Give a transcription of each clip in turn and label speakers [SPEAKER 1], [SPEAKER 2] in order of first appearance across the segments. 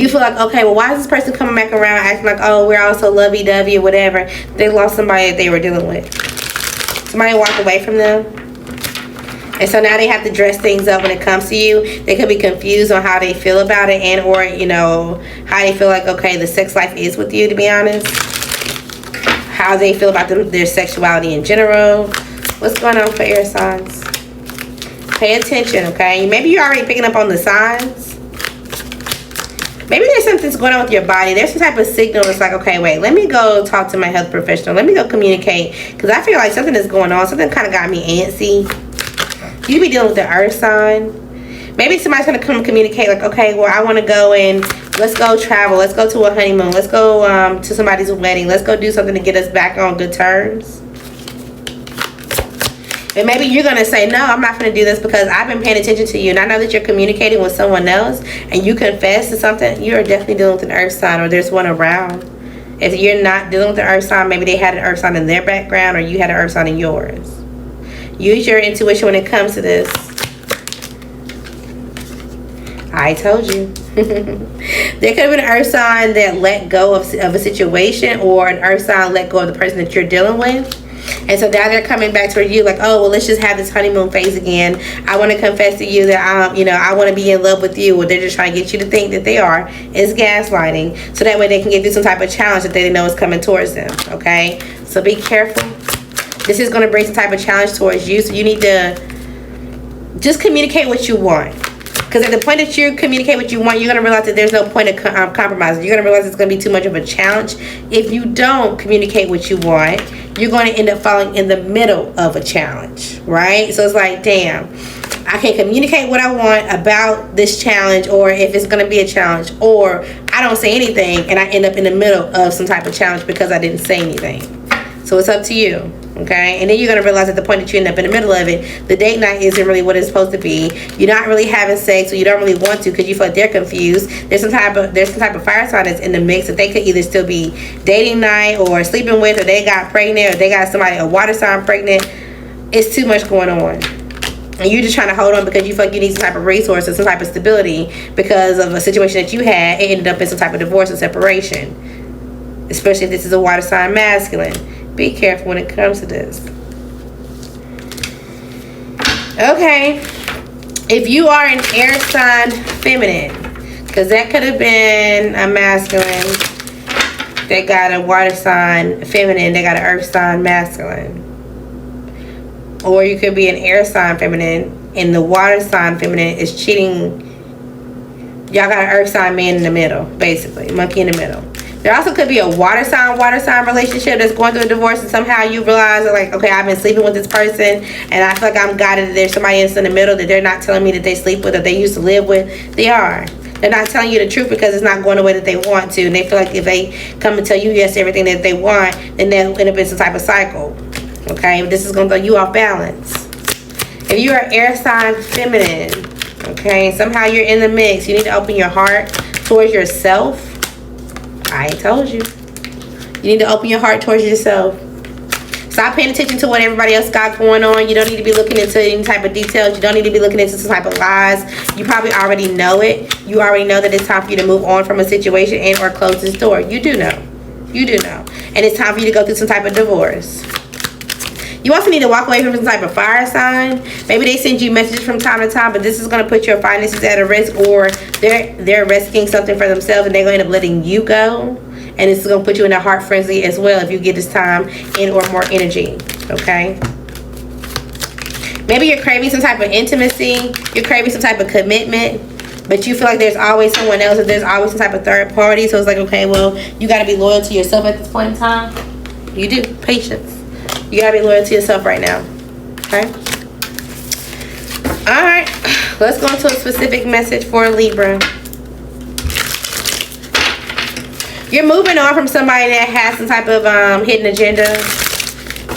[SPEAKER 1] You feel like, okay, well, why is this person coming back around acting like, oh, we're all so lovey-dovey or whatever? They lost somebody that they were dealing with. Somebody walked away from them. And so now they have to dress things up when it comes to you. They could be confused on how they feel about it, and or, you know, how they feel like, okay, the sex life is with you, to be honest. How they feel about their sexuality in general. What's going on for air signs? Pay attention, okay? Maybe you're already picking up on the signs. Maybe there's something's going on with your body. There's some type of signal that's like, okay, wait, let me go talk to my health professional. Let me go communicate. Because I feel like something is going on. Something kind of got me antsy. You could be dealing with the earth sign. Maybe somebody's going to come communicate like, okay, well, I want to go and let's go travel. Let's go to a honeymoon. Let's go to somebody's wedding. Let's go do something to get us back on good terms. And maybe you're going to say, no, I'm not going to do this because I've been paying attention to you. And I know that you're communicating with someone else and you confess to something. You're definitely dealing with an earth sign, or there's one around. If you're not dealing with an earth sign, maybe they had an earth sign in their background or you had an earth sign in yours. Use your intuition when it comes to this. I told you. There could have been an earth sign that let go of a situation, or an earth sign let go of the person that you're dealing with. And so now they're coming back toward you like, oh, well, let's just have this honeymoon phase again. I want to confess to you that I want to be in love with you. Or they're just trying to get you to think that they are. It's gaslighting. So that way they can get through some type of challenge that they know is coming towards them. Okay? So be careful. This is going to bring some type of challenge towards you. So you need to just communicate what you want. Because at the point that you communicate what you want, you're going to realize that there's no point of compromise. You're going to realize it's going to be too much of a challenge. If you don't communicate what you want, you're going to end up falling in the middle of a challenge, right? So it's like, damn, I can't communicate what I want about this challenge, or if it's going to be a challenge, or I don't say anything and I end up in the middle of some type of challenge because I didn't say anything. So it's up to you. Okay, and then you're going to realize at the point that you end up in the middle of it, the date night isn't really what it's supposed to be. You're not really having sex, or you don't really want to because you feel like they're confused. There's some type of fire sign that's in the mix that they could either still be dating night or sleeping with, or they got pregnant, or they got somebody, a water sign pregnant. It's too much going on. And you're just trying to hold on because you feel like you need some type of resource or some type of stability because of a situation that you had. It ended up in some type of divorce and separation. Especially if this is a water sign masculine. Be careful when it comes to this. Okay. If you are an air sign feminine, because that could have been a masculine, they got a water sign feminine, they got an earth sign masculine. Or you could be an air sign feminine and the water sign feminine is cheating. Y'all got an earth sign man in the middle, basically. Monkey in the middle. There also could be a water sign relationship that's going through a divorce, and somehow you realize that, like, okay, I've been sleeping with this person and I feel like I'm guided that there's somebody else in the middle that they're not telling me that they sleep with or they used to live with. They are. They're not telling you the truth because it's not going the way that they want to, and they feel like if they come and tell you yes to everything that they want, then they'll end up in some type of cycle. Okay, this is going to throw you off balance. If you are air sign feminine, okay, somehow you're in the mix, you need to open your heart towards yourself. I told you. You need to open your heart towards yourself. Stop paying attention to what everybody else got going on. You don't need to be looking into any type of details. You don't need to be looking into some type of lies. You probably already know it. You already know that it's time for you to move on from a situation and or close this door. You do know. You do know. And it's time for you to go through some type of divorce. You also need to walk away from some type of fire sign. Maybe they send you messages from time to time, but this is going to put your finances at a risk, or they're risking something for themselves and they're going to end up letting you go. And this is going to put you in a heart frenzy as well if you get this time in or more energy. Okay? Maybe you're craving some type of intimacy. You're craving some type of commitment. But you feel like there's always someone else, or there's always some type of third party. So it's like, okay, well, you got to be loyal to yourself at this point in time. You do. Patience. You gotta be loyal to yourself right now. Okay? Alright. Let's go into a specific message for Libra. You're moving on from somebody that has some type of hidden agenda,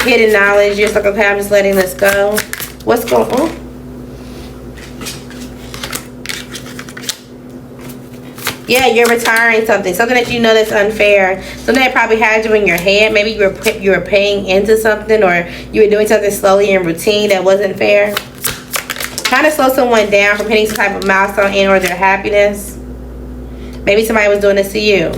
[SPEAKER 1] hidden knowledge. You're just like, okay, I'm just letting this go. What's going on? Yeah, you're retiring something that you know that's unfair. Something that probably had you in your head. Maybe you were paying into something, or you were doing something slowly in routine that wasn't fair. Kind of slow someone down from hitting some type of milestone in or their happiness. Maybe somebody was doing this to you.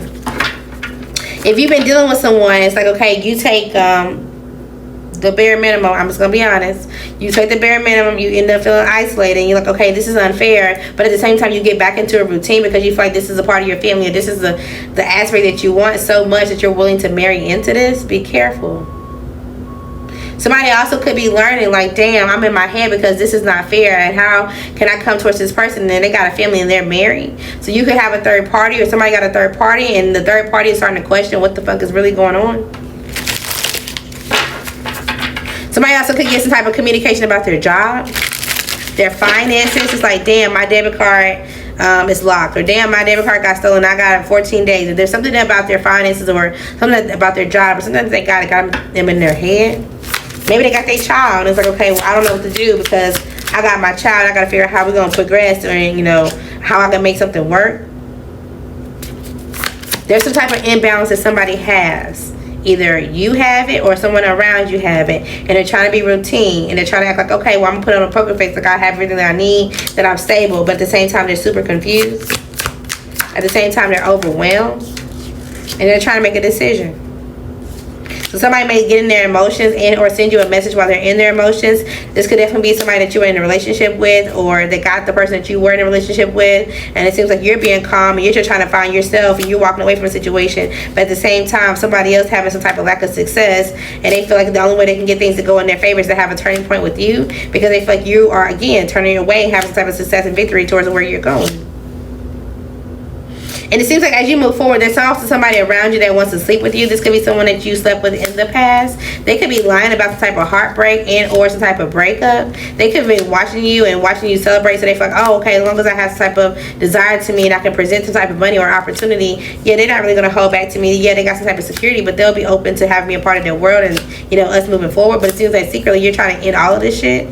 [SPEAKER 1] If you've been dealing with someone, it's like, okay, you take the bare minimum. I'm just gonna be honest. You take the bare minimum, you end up feeling isolated, and you're like, okay, this is unfair. But at the same time, you get back into a routine because you feel like this is a part of your family, or this is the aspect that you want so much that you're willing to marry into this. Be careful. Somebody also could be learning, like, damn, I'm in my head because this is not fair, and how can I come towards this person and they got a family and they're married? So you could have a third party, or somebody got a third party, and the third party is starting to question what the fuck is really going on. Somebody also could get some type of communication about their job, their finances. It's like, damn, my debit card is locked, or damn, my debit card got stolen, I got it in 14 days. If there's something about their finances or something about their job, or something they got them in their head. Maybe they got their child, and it's like, okay, well, I don't know what to do because I got my child. I got to figure out how we're going to progress, or, you know, how I can make something work. There's some type of imbalance that somebody has. Either you have it or someone around you have it, and they're trying to be routine, and they're trying to act like, okay, well, I'm going to put on a poker face like I have everything that I need, that I'm stable, but at the same time, they're super confused. At the same time, they're overwhelmed, and they're trying to make a decision. So somebody may get in their emotions and or send you a message while they're in their emotions. This could definitely be somebody that you were in a relationship with, or they got the person that you were in a relationship with, and it seems like you're being calm and you're just trying to find yourself and you're walking away from a situation, but at the same time somebody else having some type of lack of success, and they feel like the only way they can get things to go in their favor is to have a turning point with you, because they feel like you are, again, turning away and having some type of success and victory towards where you're going. And it seems like as you move forward, there's also somebody around you that wants to sleep with you. This could be someone that you slept with in the past. They could be lying about some type of heartbreak and or some type of breakup. They could be watching you and watching you celebrate, so they feel like, oh, okay, as long as I have some type of desire to me and I can present some type of money or opportunity, yeah, they're not really going to hold back to me. Yeah, they got some type of security, but they'll be open to having me a part of their world and, you know, us moving forward. But it seems like secretly you're trying to end all of this shit.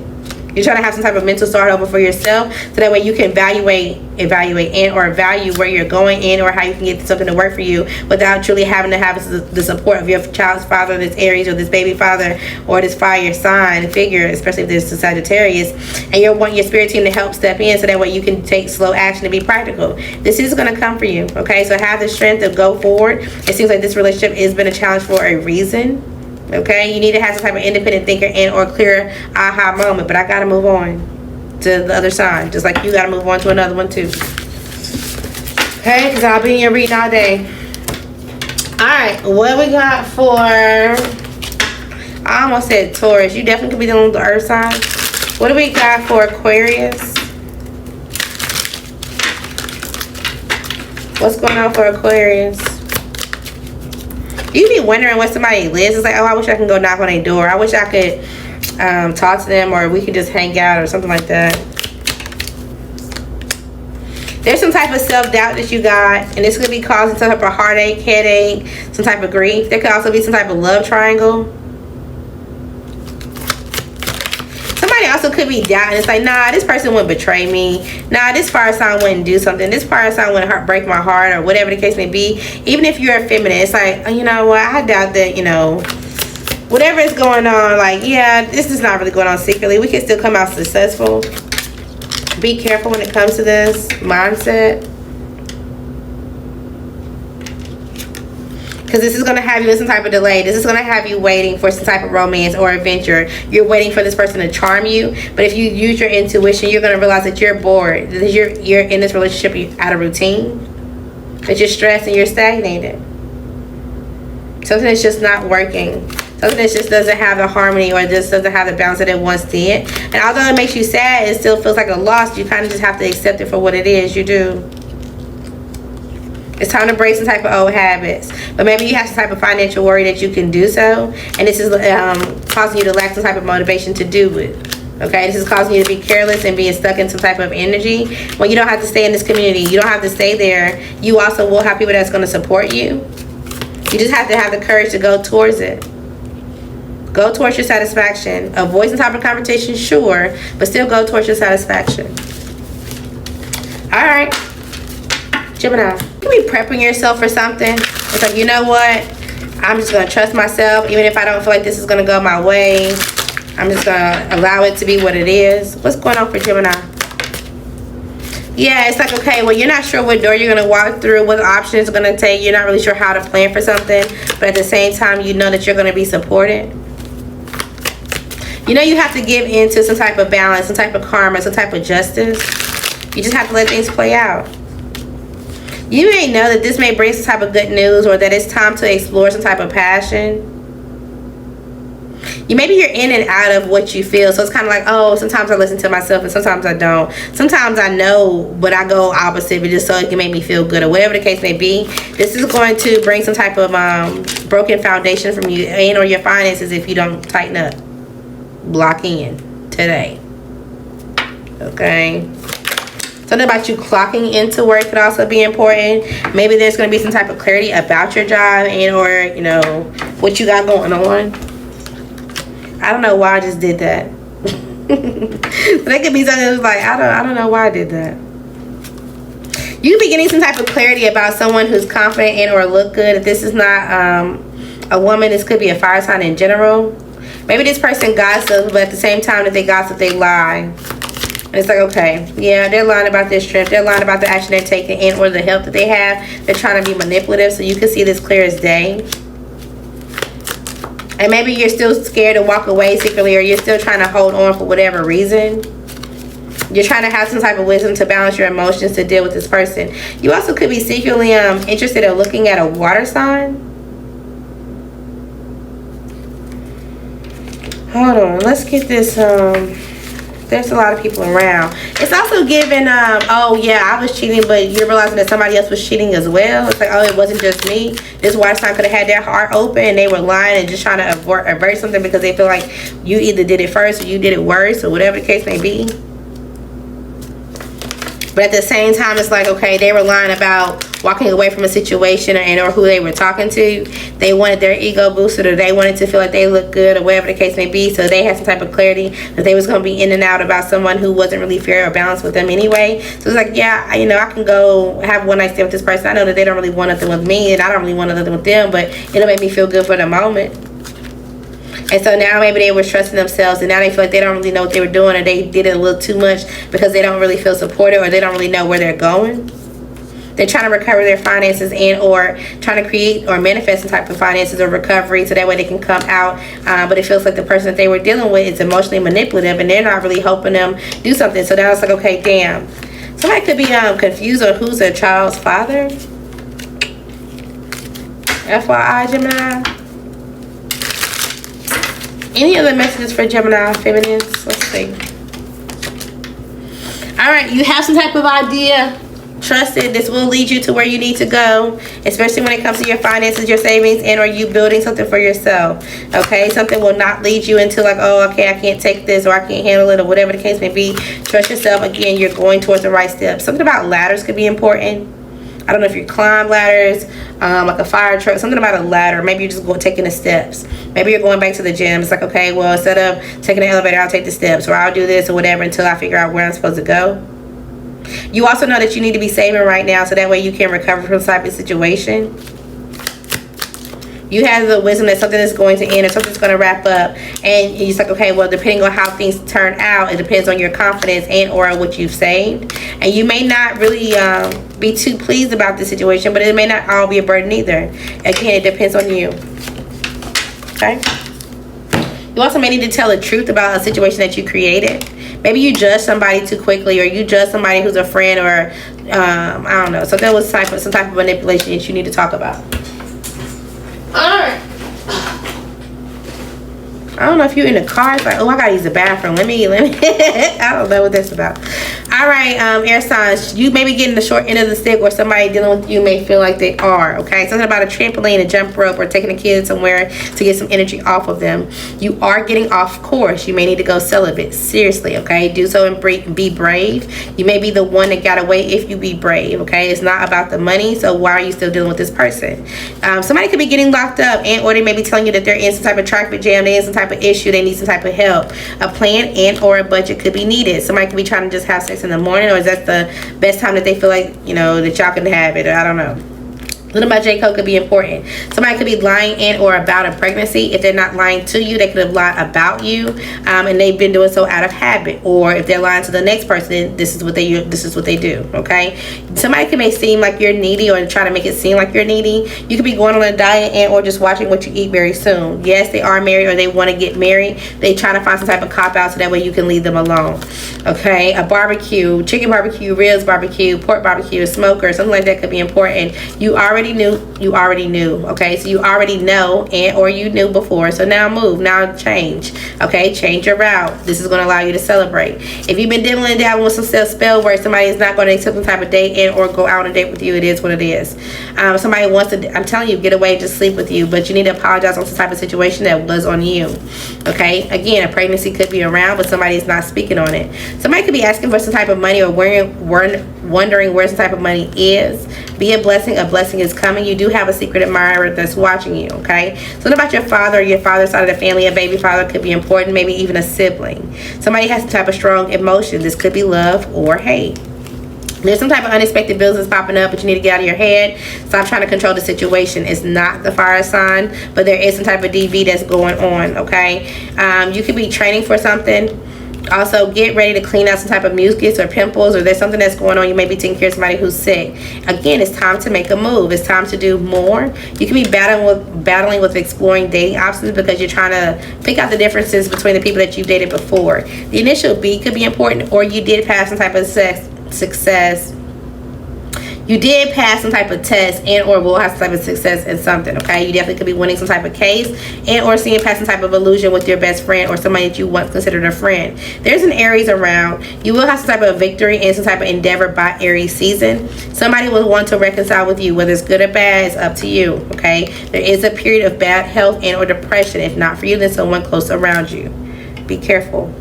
[SPEAKER 1] You're trying to have some type of mental start over for yourself, so that way you can evaluate and or value where you're going in, or how you can get something to work for you without truly having to have the support of your child's father, this Aries or this baby father, or this fire sign figure, especially if there's a Sagittarius, and you want your spirit team to help step in, so that way you can take slow action and be practical. This is going to come for you, okay? So have the strength to go forward. It seems like this relationship has been a challenge for a reason. Okay, you need to have some type of independent thinker and or clear aha moment. But I gotta move on to the other side, just like you gotta move on to another one too. Okay, because I'll be in your reading all day. Alright, what we got for, I almost said Taurus. You definitely could be dealing with the earth sign. What do we got for Aquarius? What's going on for Aquarius? You be wondering what somebody lives. It's like, oh, I wish I can go knock on their door. I wish I could talk to them, or we could just hang out or something like that. There's some type of self-doubt that you got, and this could be causing some type of heartache, headache, some type of grief. There could also be some type of love triangle. Somebody also could be doubting. It's like, nah, this person wouldn't betray me. Nah, this fire sign wouldn't do something. This fire sign wouldn't break my heart, or whatever the case may be. Even if you're a feminine, it's like, you know what, I doubt that, you know, whatever is going on, like, yeah, this is not really going on secretly. We can still come out successful. Be careful when it comes to this mindset. Because this is going to have you in some type of delay. This is going to have you waiting for some type of romance or adventure. You're waiting for this person to charm you. But if you use your intuition, you're going to realize that you're bored. That you're in this relationship, you're out of routine. That you're stressed and you're stagnated. Something that's just not working. Something that just doesn't have the harmony, or just doesn't have the balance that it once did. And although it makes you sad, it still feels like a loss. You kind of just have to accept it for what it is. You do. It's time to break some type of old habits. But maybe you have some type of financial worry that you can do so. And this is causing you to lack some type of motivation to do it. Okay, this is causing you to be careless and being stuck in some type of energy. When you don't have to stay in this community. You don't have to stay there. You also will have people that's going to support you. You just have to have the courage to go towards it. Go towards your satisfaction. Avoid some type of confrontation, sure. But still go towards your satisfaction. Alright. Gemini, you be prepping yourself for something. It's like, you know what? I'm just going to trust myself. Even if I don't feel like this is going to go my way, I'm just going to allow it to be what it is. What's going on for Gemini? Yeah, it's like, okay, well, you're not sure what door you're going to walk through, what option it's going to take. You're not really sure how to plan for something, but at the same time, you know that you're going to be supported. You know you have to give into some type of balance, some type of karma, some type of justice. You just have to let things play out. You may know that this may bring some type of good news, or that it's time to explore some type of passion. Maybe you're in and out of what you feel, so it's kind of like, oh, sometimes I listen to myself and sometimes I don't. Sometimes I know, but I go opposite, but just so it can make me feel good, or whatever the case may be. This is going to bring some type of broken foundation from you and or your finances if you don't tighten up. Block in today. Okay. Something about you clocking into work could also be important. Maybe there's going to be some type of clarity about your job and or, you know, what you got going on. I don't know why I just did that. But that could be something that's like, I don't know why I did that. You could be getting some type of clarity about someone who's confident and or look good. If this is not a woman, this could be a fire sign in general. Maybe this person gossips, but at the same time that they gossip, they lie. And it's like, okay, yeah, they're lying about this trip. They're lying about the action they're taking and or the help that they have. They're trying to be manipulative, so you can see this clear as day. And maybe you're still scared to walk away secretly, or you're still trying to hold on for whatever reason. You're trying to have some type of wisdom to balance your emotions to deal with this person. You also could be secretly interested in looking at a water sign. Hold on, let's get this. There's a lot of people around. It's also given, oh yeah, I was cheating, but you're realizing that somebody else was cheating as well. It's like, oh, it wasn't just me. This water sign could have had their heart open and they were lying and just trying to avert something because they feel like you either did it first or you did it worse, or whatever the case may be. But at the same time, it's like, okay, they were lying about walking away from a situation or who they were talking to. They wanted their ego boosted, or they wanted to feel like they looked good, or whatever the case may be. So they had some type of clarity that they was going to be in and out about someone who wasn't really fair or balanced with them anyway. So it's like, yeah, you know, I can go have one night stand with this person. I know that they don't really want nothing with me, and I don't really want nothing with them, but it'll make me feel good for the moment. And so now maybe they were trusting themselves, and now they feel like they don't really know what they were doing, or they did it a little too much because they don't really feel supported, or they don't really know where they're going. They're trying to recover their finances and or trying to create or manifest some type of finances or recovery so that way they can come out. But it feels like the person that they were dealing with is emotionally manipulative, and they're not really helping them do something. So now it's like, okay, damn. Somebody could be confused on who's their child's father. FYI, Gemini. Any other messages for Gemini feminines? Let's see. All right, you have some type of idea. Trust it. This will lead you to where you need to go, especially when it comes to your finances, your savings, and or you building something for yourself. Okay, something will not lead you into like, oh, okay, I can't take this, or I can't handle it, or whatever the case may be. Trust yourself. Again, you're going towards the right steps. Something about ladders could be important. I don't know if you climb ladders, like a fire truck, something about a ladder. Maybe you're just going taking the steps. Maybe you're going back to the gym. It's like, okay, well, instead of taking the elevator, I'll take the steps, or I'll do this or whatever until I figure out where I'm supposed to go. You also know that you need to be saving right now, so that way you can recover from some type of situation. You have the wisdom that something is going to end, or something's going to wrap up, and you're just like, okay, well, depending on how things turn out, it depends on your confidence and or what you've saved. And you may not really be too pleased about the situation, but it may not all be a burden either. Again, it depends on you. Okay. You also may need to tell the truth about a situation that you created. Maybe you judge somebody too quickly, or you judge somebody who's a friend, or I don't know, something was some type of manipulation that you need to talk about. Alright. I don't know if you're in the car. It's like, oh, I gotta use the bathroom. Let me. I don't know what that's about. Alright, air signs. You may be getting the short end of the stick, or somebody dealing with you may feel like they are. Okay, something about a trampoline, a jump rope, or taking a kid somewhere to get some energy off of them. You are getting off course. You may need to go celibate. Seriously, okay? Do so and be brave. You may be the one that got away if you be brave. Okay, it's not about the money. So why are you still dealing with this person? Somebody could be getting locked up, and or they may be telling you that they're in some type of traffic jam. They're in some type of issue. They need some type of help. A plan and or a budget could be needed. Somebody could be trying to just have sex in the morning, or is that the best time that they feel like, you know, that y'all can have it? I don't know. Little by J code could be important. Somebody could be lying in or about a pregnancy. If they're not lying to you, they could have lied about you, and they've been doing so out of habit. Or if they're lying to the next person, this is what they do. Okay. Somebody may seem like you're needy or try to make it seem like you're needy. You could be going on a diet and or just watching what you eat very soon. Yes, they are married or they want to get married. They try to find some type of cop out so that way you can leave them alone. Okay. A barbecue, chicken barbecue, ribs barbecue, pork barbecue, a smoker, something like that could be important. You already knew, okay? So you already know, and or you knew before. So now move, now change, okay? Change your route. This is going to allow you to celebrate. If you've been dibbling down with some spell work, somebody is not going to accept some type of date and or go out on a date with you. It is what it is. Somebody wants to, I'm telling you, get away and just sleep with you, but you need to apologize on some type of situation that was on you, okay? Again, a pregnancy could be around, but somebody is not speaking on it. Somebody could be asking for some type of money or wondering where some type of money is. Be a blessing. A blessing is coming. You do have a secret admirer that's watching you, okay? Something about your father or your father's side of the family. A baby father could be important, maybe even a sibling. Somebody has some type of strong emotion. This could be love or hate. There's some type of unexpected bills that's popping up, but you need to get out of your head. Stop trying to control the situation. It's not the fire sign, but there is some type of DV that's going on, okay? You could be training for something. Also, get ready to clean out some type of mucus or pimples, or there's something that's going on. You may be taking care of somebody who's sick. Again, it's time to make a move. It's time to do more. You can be battling with exploring dating options because you're trying to pick out the differences between the people that you've dated before. The initial B could be important, or you did pass some type of success. You did pass some type of test and or will have some type of success in something, okay? You definitely could be winning some type of case and or seeing past some type of illusion with your best friend or somebody that you once considered a friend. There's an Aries around. You will have some type of victory and some type of endeavor by Aries season. Somebody will want to reconcile with you. Whether it's good or bad, it's up to you, okay? There is a period of bad health and or depression. If not for you, then someone close around you. Be careful.